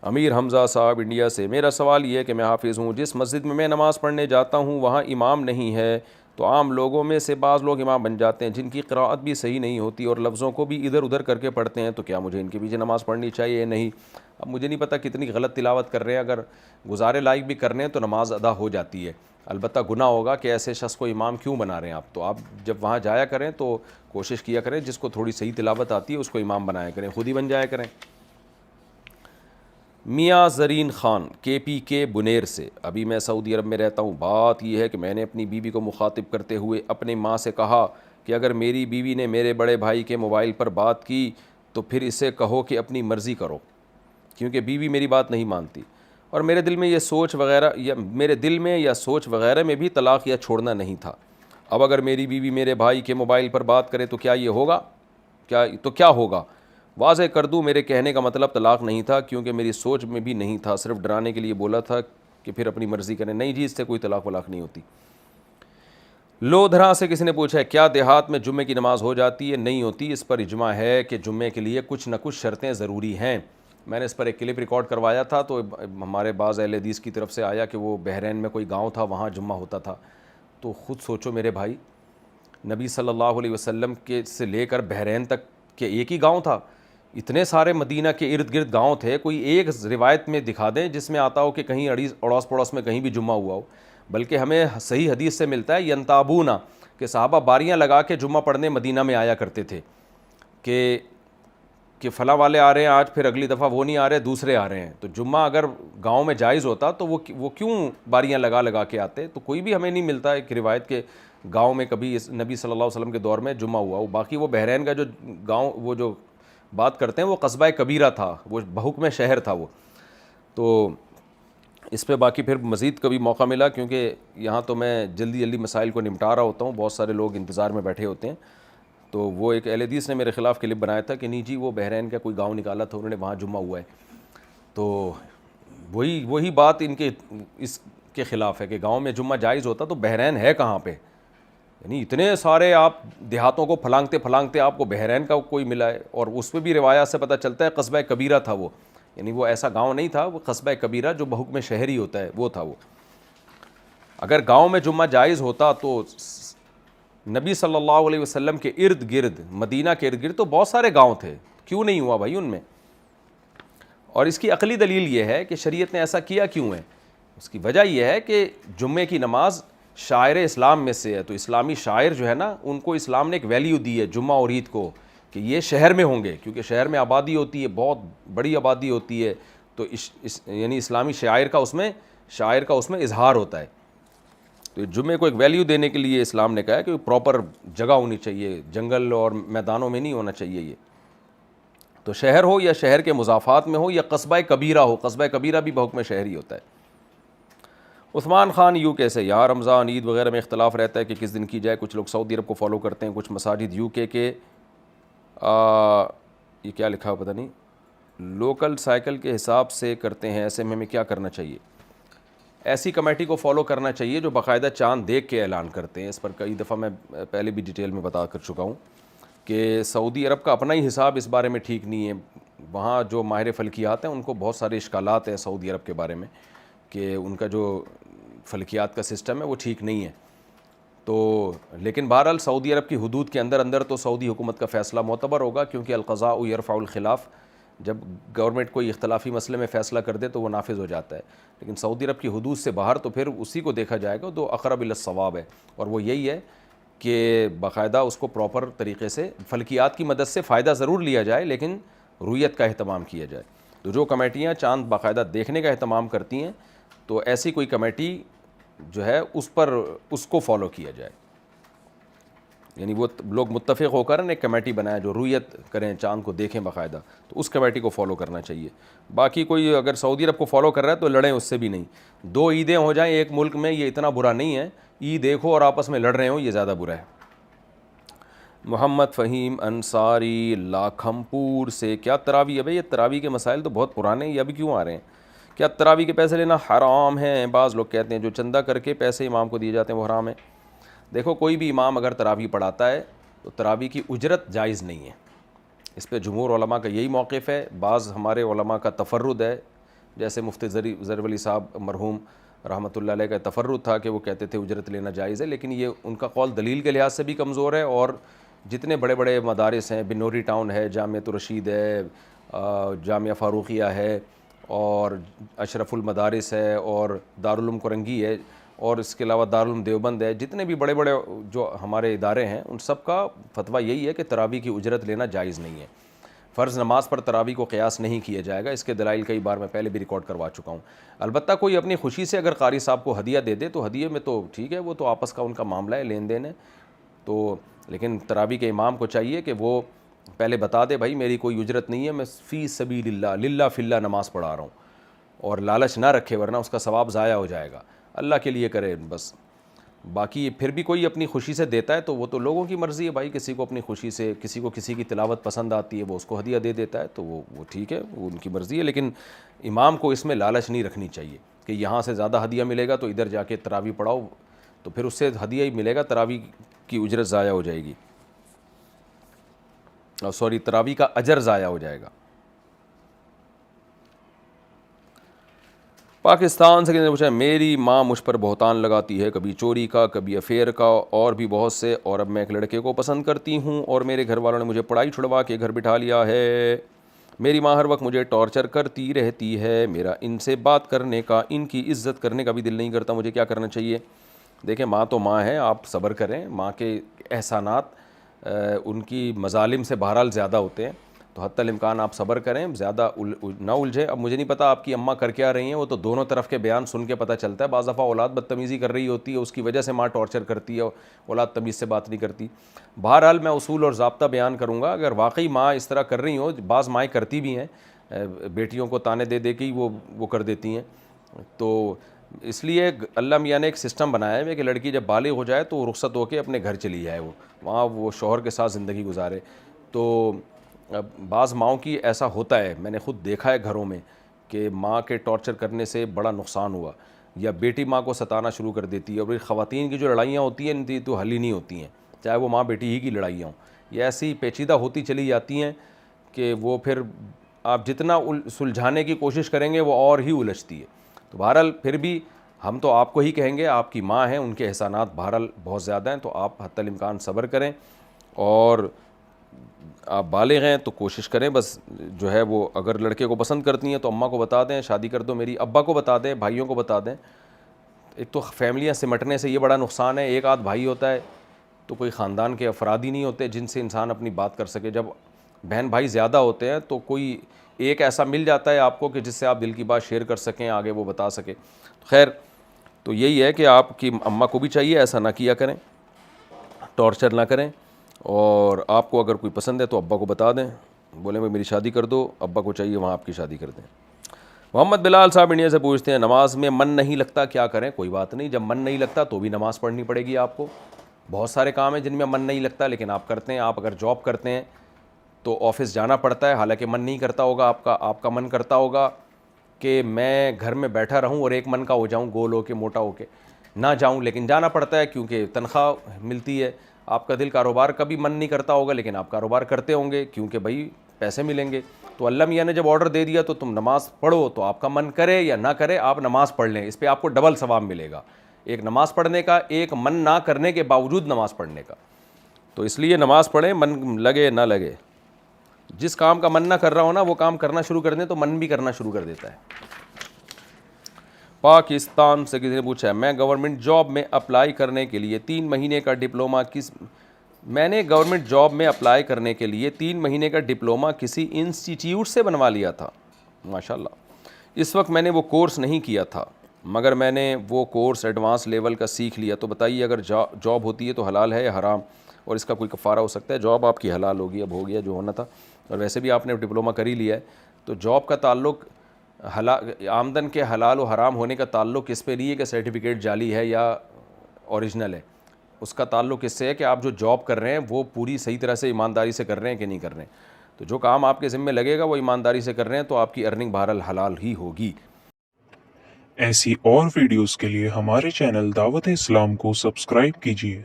امیر حمزہ صاحب انڈیا سے، میرا سوال یہ ہے کہ میں حافظ ہوں، جس مسجد میں میں نماز پڑھنے جاتا ہوں وہاں امام نہیں ہے، تو عام لوگوں میں سے بعض لوگ امام بن جاتے ہیں جن کی قراءت بھی صحیح نہیں ہوتی اور لفظوں کو بھی ادھر ادھر کر کے پڑھتے ہیں، تو کیا مجھے ان کے پیچھے نماز پڑھنی چاہیے یا نہیں؟ اب مجھے نہیں پتہ کتنی غلط تلاوت کر رہے ہیں، اگر گزارے لائق بھی کرنے ہیں تو نماز ادا ہو جاتی ہے، البتہ گناہ ہوگا کہ ایسے شخص کو امام کیوں بنا رہے ہیں آپ، تو آپ جب وہاں جایا کریں تو کوشش کیا کریں جس کو تھوڑی صحیح تلاوت آتی ہے اس کو امام بنایا کریں، خود ہی بن جایا کریں۔ میاں زرین خان کے پی کے بنیر سے، ابھی میں سعودی عرب میں رہتا ہوں، بات یہ ہے کہ میں نے اپنی بیوی کو مخاطب کرتے ہوئے اپنی ماں سے کہا کہ اگر میری بیوی نے میرے بڑے بھائی کے موبائل پر بات کی تو پھر اسے کہو کہ اپنی مرضی کرو، کیونکہ بیوی میری بات نہیں مانتی، اور میرے دل میں یا سوچ وغیرہ میں بھی طلاق یا چھوڑنا نہیں تھا۔ اب اگر میری بیوی میرے بھائی کے موبائل پر بات کرے تو کیا ہوگا؟ واضح کر دوں، میرے کہنے کا مطلب طلاق نہیں تھا، کیونکہ میری سوچ میں بھی نہیں تھا، صرف ڈرانے کے لیے بولا تھا کہ پھر اپنی مرضی کریں۔ نہیں جی، اس سے کوئی طلاق ولاق نہیں ہوتی۔ لودھرا سے کسی نے پوچھا ہے کیا دیہات میں جمعے کی نماز ہو جاتی ہے؟ نہیں ہوتی، اس پر اجماع ہے کہ جمعے کے لیے کچھ نہ کچھ شرطیں ضروری ہیں۔ میں نے اس پر ایک کلپ ریکارڈ کروایا تھا تو ہمارے بعض اہل حدیث کی طرف سے آیا کہ وہ بحرین میں کوئی گاؤں تھا، وہاں جمعہ ہوتا تھا، تو خود سوچو میرے بھائی، نبی صلی اللہ علیہ وسلم کے سے لے کر بحرین تک کہ ایک ہی گاؤں تھا، اتنے سارے مدینہ کے ارد گرد گاؤں تھے، کوئی ایک روایت میں دکھا دیں جس میں آتا ہو کہ کہیں اڑوس پڑوس میں کہیں بھی جمعہ ہوا ہو؟ بلکہ ہمیں صحیح حدیث سے ملتا ہے ینتابونا، کہ صحابہ باریاں لگا کے جمعہ پڑھنے مدینہ میں آیا کرتے تھے، کہ فلاں والے آ رہے ہیں آج، پھر اگلی دفعہ وہ نہیں آ رہے، دوسرے آ رہے ہیں، تو جمعہ اگر گاؤں میں جائز ہوتا تو وہ کیوں باریاں لگا کے آتے؟ تو کوئی بھی ہمیں نہیں ملتا ایک روایت کے گاؤں میں کبھی اس نبی صلی اللہ علیہ وسلم کے دور میں جمعہ ہوا ہو۔ باقی وہ بحرین کا جو گاؤں، وہ جو بات کرتے ہیں وہ قصبہ کبیرہ تھا، وہ بحکم شہر تھا وہ، تو اس پہ باقی پھر مزید کبھی موقع ملا، کیونکہ یہاں تو میں جلدی مسائل کو نمٹا رہا ہوتا ہوں، بہت سارے لوگ انتظار میں بیٹھے ہوتے ہیں، تو وہ ایک اہل حدیث نے میرے خلاف کلپ بنایا تھا کہ نہیں جی وہ بحرین کا کوئی گاؤں نکالا تھا انہوں نے، وہاں جمعہ ہوا ہے، تو وہی بات ان کے اس کے خلاف ہے کہ گاؤں میں جمعہ جائز ہوتا تو بحرین ہے کہاں پہ؟ یعنی اتنے سارے آپ دیہاتوں کو پھلانگتے آپ کو بحرین کا کوئی ملا ہے، اور اس پہ بھی روایات سے پتہ چلتا ہے قصبہ کبیرہ تھا وہ، یعنی وہ ایسا گاؤں نہیں تھا، وہ قصبہ کبیرہ جو بحکم شہری ہوتا ہے وہ تھا وہ۔ اگر گاؤں میں جمعہ جائز ہوتا تو نبی صلی اللہ علیہ وسلم کے ارد گرد، مدینہ کے ارد گرد تو بہت سارے گاؤں تھے، کیوں نہیں ہوا بھائی ان میں؟ اور اس کی عقلی دلیل یہ ہے کہ شریعت نے ایسا کیا کیوں ہے، اس کی وجہ یہ ہے کہ جمعے کی نماز شاعر اسلام میں سے ہے، تو اسلامی شاعر جو ہے نا ان کو اسلام نے ایک ویلیو دی ہے جمعہ اور عید کو، کہ یہ شہر میں ہوں گے، کیونکہ شہر میں آبادی ہوتی ہے، بہت بڑی آبادی ہوتی ہے، تو یعنی اسلامی شاعر کا اس میں اظہار ہوتا ہے، تو جمعے کو ایک ویلیو دینے کے لیے اسلام نے کہا ہے کہ پراپر جگہ ہونی چاہیے، جنگل اور میدانوں میں نہیں ہونا چاہیے یہ، تو شہر ہو یا شہر کے مضافات میں ہو یا قصبہ کبیرہ ہو، قصبہ کبیرہ بھی بحکم شہری ہوتا ہے۔ عثمان خان یو کے سے، یہاں رمضان عید وغیرہ میں اختلاف رہتا ہے کہ کس دن کی جائے، کچھ لوگ سعودی عرب کو فالو کرتے ہیں، کچھ مساجد یو کے یہ کیا لکھا ہو پتہ نہیں، لوکل سائیکل کے حساب سے کرتے ہیں، ایسے میں ہمیں کیا کرنا چاہیے؟ ایسی کمیٹی کو فالو کرنا چاہیے جو باقاعدہ چاند دیکھ کے اعلان کرتے ہیں، اس پر کئی دفعہ میں پہلے بھی ڈیٹیل میں بتا کر چکا ہوں کہ سعودی عرب کا اپنا ہی حساب اس بارے میں ٹھیک نہیں ہے، وہاں جو ماہر فلکیات ہیں ان کو بہت سارے اشکالات ہیں سعودی عرب کے بارے میں، کہ ان کا جو فلکیات کا سسٹم ہے وہ ٹھیک نہیں ہے، تو لیکن بہرحال سعودی عرب کی حدود کے اندر تو سعودی حکومت کا فیصلہ معتبر ہوگا، کیونکہ القضاء یرفع الخلاف، جب گورنمنٹ کوئی اختلافی مسئلے میں فیصلہ کر دے تو وہ نافذ ہو جاتا ہے، لیکن سعودی عرب کی حدود سے باہر تو پھر اسی کو دیکھا جائے گا جو اقرب الی الصواب ہے، اور وہ یہی ہے کہ باقاعدہ اس کو پراپر طریقے سے فلکیات کی مدد سے فائدہ ضرور لیا جائے لیکن رویت کا اہتمام کیا جائے، تو جو کمیٹیاں چاند باقاعدہ دیکھنے کا اہتمام کرتی ہیں تو ایسی کوئی کمیٹی جو ہے اس کو فالو کیا جائے، یعنی وہ لوگ متفق ہو کر ایک کمیٹی بنائیں جو رویت کریں، چاند کو دیکھیں باقاعدہ، تو اس کمیٹی کو فالو کرنا چاہیے۔ باقی کوئی اگر سعودی عرب کو فالو کر رہا ہے تو لڑیں اس سے بھی نہیں، دو عیدیں ہو جائیں ایک ملک میں یہ اتنا برا نہیں ہے، عید دیکھو اور آپس میں لڑ رہے ہوں یہ زیادہ برا ہے۔ محمد فہیم انصاری لاکھمپور سے، کیا تراویح؟ ابھی یہ تراویح کے مسائل تو بہت پرانے ہیں، یہ ابھی کیوں آ رہے ہیں؟ کیا تراویح کے پیسے لینا حرام ہے؟ بعض لوگ کہتے ہیں جو چندہ کر کے پیسے امام کو دیے جاتے ہیں وہ حرام ہے۔ دیکھو کوئی بھی امام اگر تراویح پڑھاتا ہے تو تراویح کی اجرت جائز نہیں ہے، اس پہ جمہور علماء کا یہی موقف ہے، بعض ہمارے علماء کا تفرد ہے، جیسے مفتی ظفر علی صاحب مرحوم رحمۃ اللہ علیہ کا تفرد تھا کہ وہ کہتے تھے اجرت لینا جائز ہے، لیکن یہ ان کا قول دلیل کے لحاظ سے بھی کمزور ہے، اور جتنے بڑے بڑے مدارس ہیں، بنوری ٹاؤن ہے، جامعۃ الرشید ہے، جامعہ فاروقیہ ہے، اور اشرف المدارس ہے، اور دارالعلوم کرنگی ہے، اور اس کے علاوہ دارالعلوم دیوبند ہے، جتنے بھی بڑے بڑے جو ہمارے ادارے ہیں ان سب کا فتویٰ یہی ہے کہ تراویح کی اجرت لینا جائز نہیں ہے۔ فرض نماز پر تراویح کو قیاس نہیں کیا جائے گا، اس کے دلائل کئی بار میں پہلے بھی ریکارڈ کروا چکا ہوں۔ البتہ کوئی اپنی خوشی سے اگر قاری صاحب کو ہدیہ دے دے تو ہدیے میں تو ٹھیک ہے، وہ تو آپس کا ان کا معاملہ ہے، لین دین ہے، تو لیکن تراویح کے امام کو چاہیے کہ وہ پہلے بتا دے بھائی میری کوئی اجرت نہیں ہے، میں فی سبیل اللہ للہ فی اللہ نماز پڑھا رہا ہوں، اور لالچ نہ رکھے ورنہ اس کا ثواب ضائع ہو جائے گا، اللہ کے لیے کرے بس۔ باقی پھر بھی کوئی اپنی خوشی سے دیتا ہے تو وہ تو لوگوں کی مرضی ہے بھائی، کسی کو اپنی خوشی سے، کسی کو کسی کی تلاوت پسند آتی ہے وہ اس کو ہدیہ دے دیتا ہے، تو وہ ٹھیک ہے، وہ ان کی مرضی ہے، لیکن امام کو اس میں لالچ نہیں رکھنی چاہیے کہ یہاں سے زیادہ ہدیہ ملے گا تو ادھر جا کے تراویح پڑھاؤ، تو پھر اس سے ہدیہ ہی ملے گا، تراویح کی اجرت ضائع ہو جائے گی، سوری تراویح کا اجر ضائع ہو جائے گا۔ پاکستان سے کسی نے پوچھا میری ماں مجھ پر بہتان لگاتی ہے، کبھی چوری کا، کبھی افیئر کا، اور بھی بہت سے، اور اب میں ایک لڑکے کو پسند کرتی ہوں اور میرے گھر والوں نے مجھے پڑھائی چھڑوا کے گھر بٹھا لیا ہے۔ میری ماں ہر وقت مجھے ٹارچر کرتی رہتی ہے، میرا ان سے بات کرنے کا، ان کی عزت کرنے کا بھی دل نہیں کرتا، مجھے کیا کرنا چاہیے؟ دیکھیں ماں تو ماں ہے، آپ صبر کریں، ماں کے احسانات ان کی مظالم سے بہرحال زیادہ ہوتے ہیں، تو حتی الامکان آپ صبر کریں، زیادہ نہ الجھیں۔ اب مجھے نہیں پتا آپ کی اماں کر کیا رہی ہیں، وہ تو دونوں طرف کے بیان سن کے پتہ چلتا ہے، بعض دفعہ اولاد بدتمیزی کر رہی ہوتی ہے، اس کی وجہ سے ماں ٹارچر کرتی ہے، اولاد تمیز سے بات نہیں کرتی۔ بہرحال میں اصول اور ضابطہ بیان کروں گا، اگر واقعی ماں اس طرح کر رہی ہوں، بعض مائیں کرتی بھی ہیں، بیٹیوں کو تانے دے دے کے ہی وہ کر دیتی ہیں، تو اس لیے اللہ میاں نے ایک سسٹم بنایا ہے کہ لڑکی جب بالغ ہو جائے تو رخصت ہو کے اپنے گھر چلی جائے، وہاں وہ شوہر کے ساتھ زندگی گزارے۔ تو بعض ماؤں کی ایسا ہوتا ہے، میں نے خود دیکھا ہے گھروں میں کہ ماں کے ٹارچر کرنے سے بڑا نقصان ہوا، یا بیٹی ماں کو ستانا شروع کر دیتی ہے، اور خواتین کی جو لڑائیاں ہوتی ہیں ان کی تو حل ہی نہیں ہوتی ہیں، چاہے وہ ماں بیٹی ہی کی لڑائیاں ہوں، یہ ایسی پیچیدہ ہوتی چلی جاتی ہیں کہ وہ پھر آپ جتنا سلجھانے کی کوشش کریں گے وہ اور ہی الجھتی ہے۔ تو بہرحال پھر بھی ہم تو آپ کو ہی کہیں گے، آپ کی ماں ہیں، ان کے احسانات بہرحال بہت زیادہ ہیں، تو آپ حتی الامکان صبر کریں، اور آپ بالغ ہیں تو کوشش کریں بس جو ہے وہ، اگر لڑکے کو پسند کرتی ہیں تو اماں کو بتا دیں شادی کر دو میری، ابا کو بتا دیں، بھائیوں کو بتا دیں۔ ایک تو فیملیاں سمٹنے سے یہ بڑا نقصان ہے، ایک آدھ بھائی ہوتا ہے تو کوئی خاندان کے افراد ہی نہیں ہوتے جن سے انسان اپنی بات کر سکے، جب بہن بھائی زیادہ ہوتے ہیں تو کوئی ایک ایسا مل جاتا ہے آپ کو کہ جس سے آپ دل کی بات شیئر کر سکیں، آگے وہ بتا سکے۔ خیر تو یہی ہے کہ آپ کی اماں کو بھی چاہیے ایسا نہ کیا کریں، ٹارچر نہ کریں، اور آپ کو اگر کوئی پسند ہے تو ابا کو بتا دیں، بولیں بھائی میری شادی کر دو، ابا کو چاہیے وہاں آپ کی شادی کر دیں۔ محمد بلال صاحب انڈیا سے پوچھتے ہیں نماز میں من نہیں لگتا کیا کریں؟ کوئی بات نہیں، جب من نہیں لگتا تو بھی نماز پڑھنی پڑے گی آپ کو، بہت سارے کام ہیں جن میں من نہیں لگتا لیکن آپ کرتے ہیں، آپ اگر جاب کرتے ہیں تو آفس جانا پڑتا ہے، حالانکہ من نہیں کرتا ہوگا آپ کا من کرتا ہوگا کہ میں گھر میں بیٹھا رہوں اور ایک من کا ہو جاؤں، گول ہو کے موٹا ہو کے نہ جاؤں، لیکن جانا پڑتا ہے کیونکہ تنخواہ ملتی ہے۔ آپ کا دل کاروبار کا بھی من نہیں کرتا ہوگا لیکن آپ کاروبار کرتے ہوں گے کیونکہ بھائی پیسے ملیں گے، تو اللہ میاں نے جب آرڈر دے دیا تو تم نماز پڑھو، تو آپ کا من کرے یا نہ کرے آپ نماز پڑھ لیں، اس پہ آپ کو ڈبل ثواب ملے گا، ایک نماز پڑھنے کا، ایک من نہ کرنے کے باوجود نماز پڑھنے کا۔ تو اس لیے نماز پڑھیں، من لگے نہ لگے، جس کام کا من نہ کر رہا ہو نا وہ کام کرنا شروع کر دیں تو من بھی کرنا شروع کر دیتا ہے۔ پاکستان سے کسی نے پوچھا ہے میں گورنمنٹ جاب میں اپلائی کرنے کے لیے 3 مہینے کا ڈپلومہ میں نے گورنمنٹ جاب میں اپلائی کرنے کے لیے 3 مہینے کا ڈپلومہ کسی انسٹیٹیوٹ سے بنوا لیا تھا، ماشاءاللہ، اس وقت میں نے وہ کورس نہیں کیا تھا مگر میں نے وہ کورس ایڈوانس لیول کا سیکھ لیا، تو بتائیے اگر جاب ہوتی ہے تو حلال ہے یا حرام، اور اس کا کوئی کفارہ ہو سکتا ہے؟ جاب آپ کی حلال ہوگی، اب ہو گیا جو ہونا تھا، اور ویسے بھی آپ نے ڈپلومہ کر ہی لیا ہے، تو جاب کا تعلق آمدن کے حلال و حرام ہونے کا تعلق اس پہ نہیں ہے کہ سرٹیفکیٹ جعلی ہے یا اوریجنل ہے، اس کا تعلق اس سے ہے کہ آپ جو جاب کر رہے ہیں وہ پوری صحیح طرح سے ایمانداری سے کر رہے ہیں کہ نہیں کر رہے ہیں، تو جو کام آپ کے ذمہ لگے گا وہ ایمانداری سے کر رہے ہیں تو آپ کی ارننگ بہرحال حلال ہی ہوگی۔ ایسی اور ویڈیوز کے لیے ہمارے چینل دعوت اسلام کو سبسکرائب کیجیے۔